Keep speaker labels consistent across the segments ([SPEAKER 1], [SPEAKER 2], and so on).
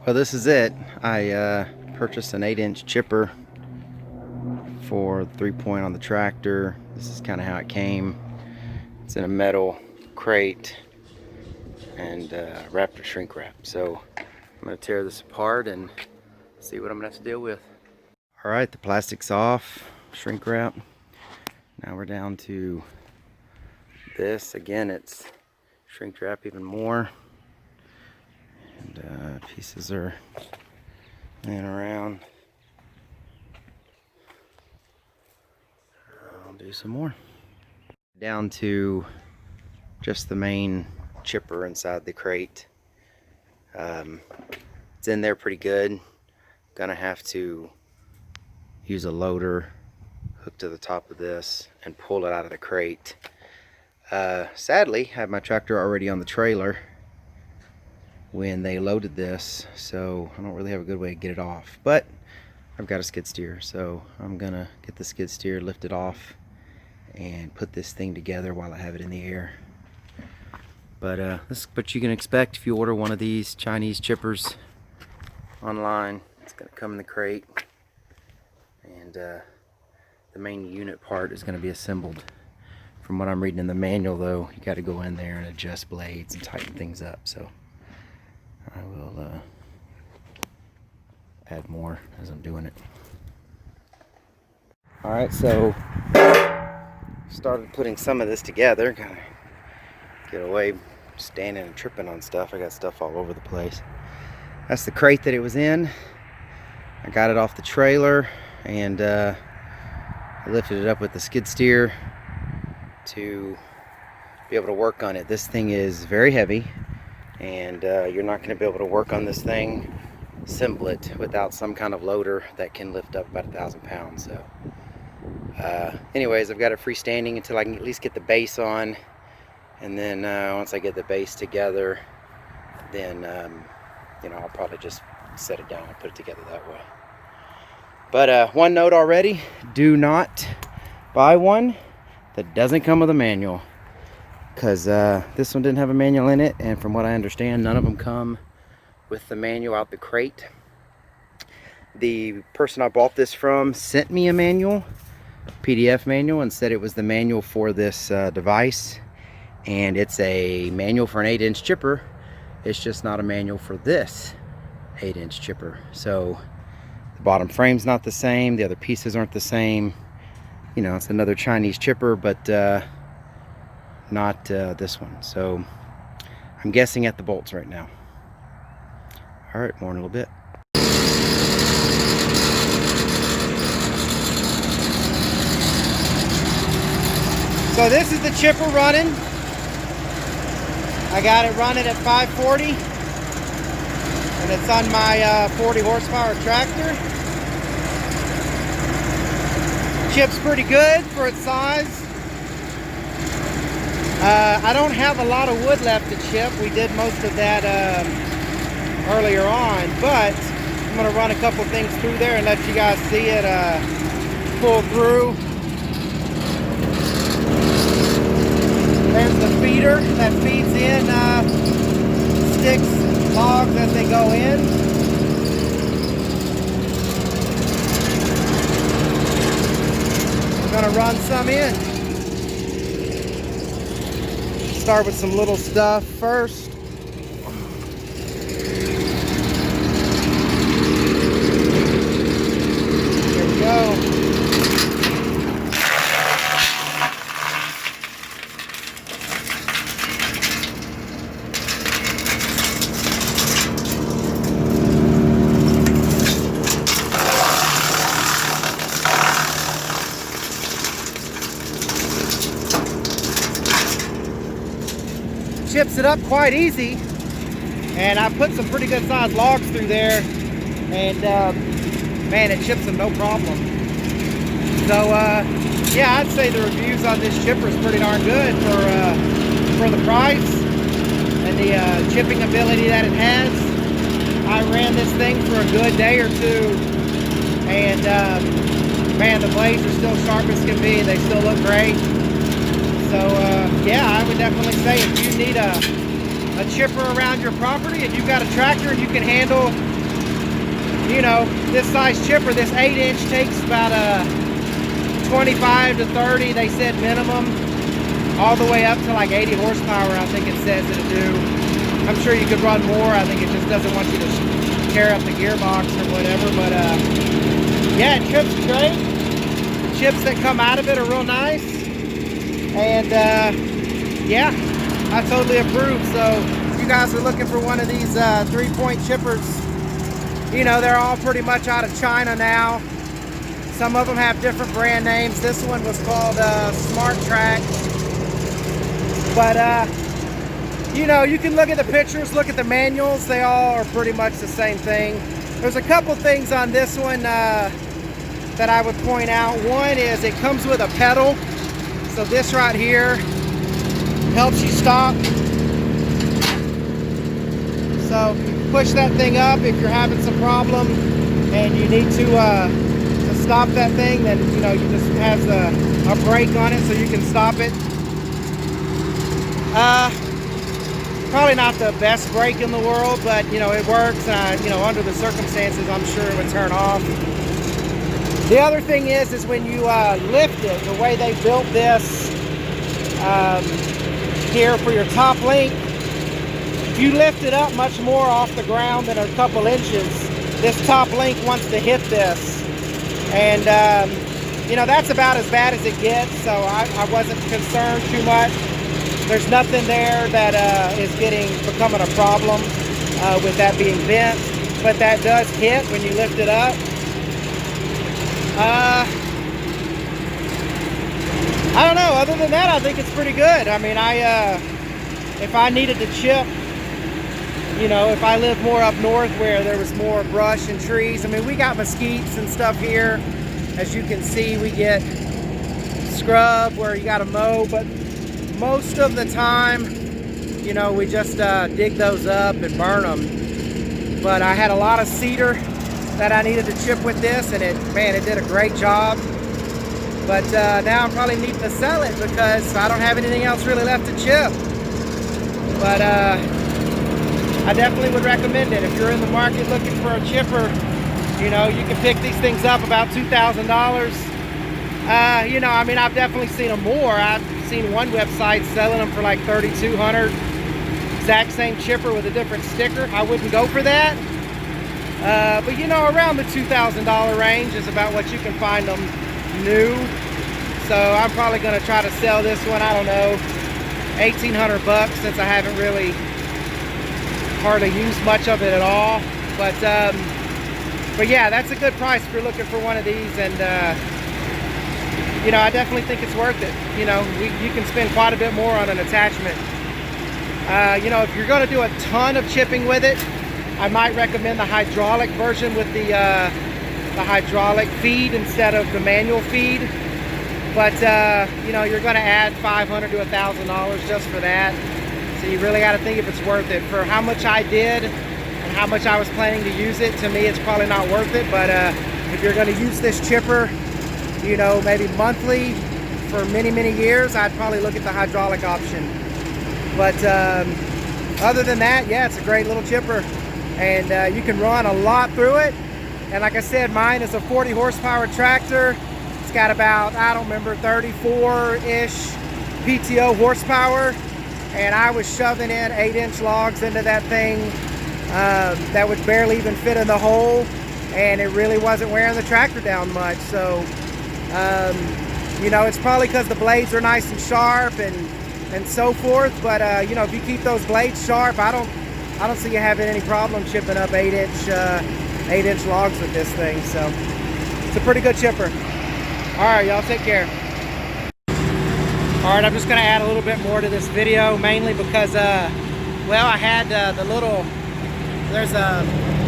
[SPEAKER 1] Well, this is it. I purchased an 8-inch chipper for 3-point on the tractor. This is kind of how it came. It's in a metal crate and wrapped in shrink wrap. So I'm going to tear this apart and see what I'm going to have to deal with. All right, the plastic's off, shrink wrap. Now we're down to this. Again, it's shrink wrap even more. And pieces are laying around. I'll do some more. Down to just the main chipper inside the crate. It's in there pretty good. Gonna have to use a loader, hook to the top of this, and pull it out of the crate. Sadly, I had my tractor already on the trailer when they loaded this, so I don't really have a good way to get it off. But I've got a skid steer, so I'm gonna get the skid steer, lift it off, and put this thing together while I have it in the air. But this is what you can expect if you order one of these Chinese chippers online. It's gonna come in the crate, and the main unit part is gonna be assembled. From what I'm reading in the manual, though, you got to go in there and adjust blades and tighten things up. So I will add more as I'm doing it. All right, so started putting some of this together. Gotta get away standing and tripping on stuff. I got stuff all over the place. That's the crate that it was in. I got it off the trailer and I lifted it up with the skid steer to be able to work on it. This thing is very heavy, and you're not going to be able to work on this thing, assemble it, without some kind of loader that can lift up about 1,000 pounds. So anyways, I've got it freestanding until I can at least get the base on, and then once I get the base together, then you know, I'll probably just set it down and put it together that way. But one note already: do not buy one that doesn't come with a manual, because this one didn't have a manual in it, and from what I understand, none of them come with the manual out the crate. The person I bought this from sent me a manual, PDF manual, and said it was the manual for this device, and it's a manual for an 8-inch chipper. It's just not a manual for this 8-inch chipper. So the bottom frame's not the same, the other pieces aren't the same. You know, it's another Chinese chipper, but not this one. So I'm guessing at the bolts right now. All right, more in a little bit. So this is the chipper running. I got it running at 540, and it's on my 40 horsepower tractor. Chip's pretty good for its size. I don't have a lot of wood left to chip. We did most of that earlier on, but I'm going to run a couple things through there and let you guys see it pull through. There's the feeder that feeds in sticks, logs as they go in. Gonna run some in. Start with some little stuff first. There we go. Chips it up quite easy, and I put some pretty good sized logs through there, and man, it chips them no problem. So yeah, I'd say the reviews on this chipper is pretty darn good for the price and the chipping ability that it has. I ran this thing for a good day or two, and man, the blades are still sharp as can be. They still look great. So yeah, I would definitely say if you need a chipper around your property and you've got a tractor and you can handle
[SPEAKER 2] you know, this size chipper, this 8-inch takes about 25 to 30, they said minimum, all the way up to like 80 horsepower, I think it says it'll do. I'm sure you could run more. I think it just doesn't want you to tear up the gearbox or whatever, but yeah, it chips great. The chips that come out of it are real nice, and yeah, I totally approve. So if you guys are looking for one of these 3-point chippers, you know, they're all pretty much out of China now. Some of them have different brand names. This one was called Smart Track. But, you know, you can look at the pictures, look at the manuals. They all are pretty much the same thing. There's a couple things on this one that I would point out. One is it comes with a pedal. So this right here helps you stop. So you push that thing up if you're having some problem and you need to stop that thing, then you know, you just has a brake on it so you can stop it. Probably not the best brake in the world, but you know, it works. You know, under the circumstances, I'm sure it would turn off. The other thing is when you lift it, the way they built this here for your top link, if you lift it up much more off the ground than a couple inches, this top link wants to hit this. And you know, that's about as bad as it gets, so I wasn't concerned too much. There's nothing there that is becoming a problem with that being bent, but that does hit when you lift it up. I don't know, other than that, I think it's pretty good. I mean, if I needed to chip, you know, if I lived more up north where there was more brush and trees, I mean, we got mesquites and stuff here. As you can see, we get scrub where you got to mow, but most of the time, you know, we just dig those up and burn them. But I had a lot of cedar that I needed to chip with this, and man, it did a great job. But now I'm probably needing to sell it because I don't have anything else really left to chip. But I definitely would recommend it. If you're in the market looking for a chipper, you know, you can pick these things up about $2,000. You know, I mean, I've definitely seen them more. I've seen one website selling them for like $3,200. Exact same chipper with a different sticker. I wouldn't go for that. But you know, around the $2,000 range is about what you can find them new. So I'm probably going to try to sell this one, I don't know, $1,800 since I haven't really hardly used much of it at all. But yeah, that's a good price if you're looking for one of these. And you know, I definitely think it's worth it. You know, you can spend quite a bit more on an attachment. You know, if you're going to do a ton of chipping with it, I might recommend the hydraulic version with the hydraulic feed instead of the manual feed. But you know, you're going to add $500 to $1,000 just for that. So you really got to think if it's worth it. For how much I did and how much I was planning to use it, to me it's probably not worth it. But if you're going to use this chipper, you know, maybe monthly for many, many years, I'd probably look at the hydraulic option. But other than that, yeah, it's a great little chipper. And you can run a lot through it. And like I said, mine is a 40 horsepower tractor. It's got about, I don't remember, 34-ish PTO horsepower. And I was shoving in 8-inch logs into that thing that would barely even fit in the hole. And it really wasn't wearing the tractor down much. So, you know, it's probably because the blades are nice and sharp and so forth. But, you know, if you keep those blades sharp, I don't see you having any problem chipping up 8-inch logs with this thing. So it's a pretty good chipper. All right, y'all, take care. All right, I'm just gonna add a little bit more to this video, mainly because, well, I had there's a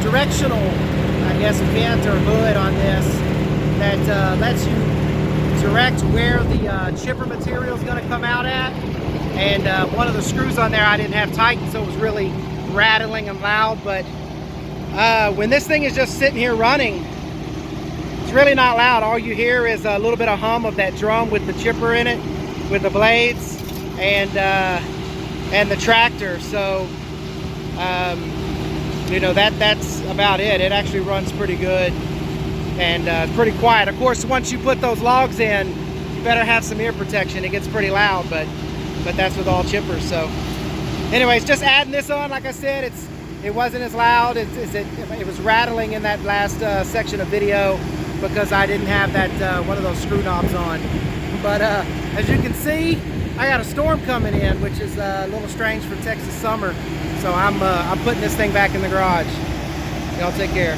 [SPEAKER 2] directional, I guess, vent or hood on this that lets you direct where the chipper material is gonna come out at. And one of the screws on there I didn't have tightened, so it was really rattling and loud. But when this thing is just sitting here running, it's really not loud. All you hear is a little bit of hum of that drum with the chipper in it, with the blades and the tractor. So you know, that's about it. It actually runs pretty good and pretty quiet. Of course, once you put those logs in, you better have some ear protection. It gets pretty loud, but that's with all chippers. So anyways, just adding this on, like I said, it wasn't as loud as it was rattling in that last section of video because I didn't have that one of those screw knobs on. But as you can see, I got a storm coming in, which is a little strange for Texas summer. So I'm putting this thing back in the garage. Y'all take care.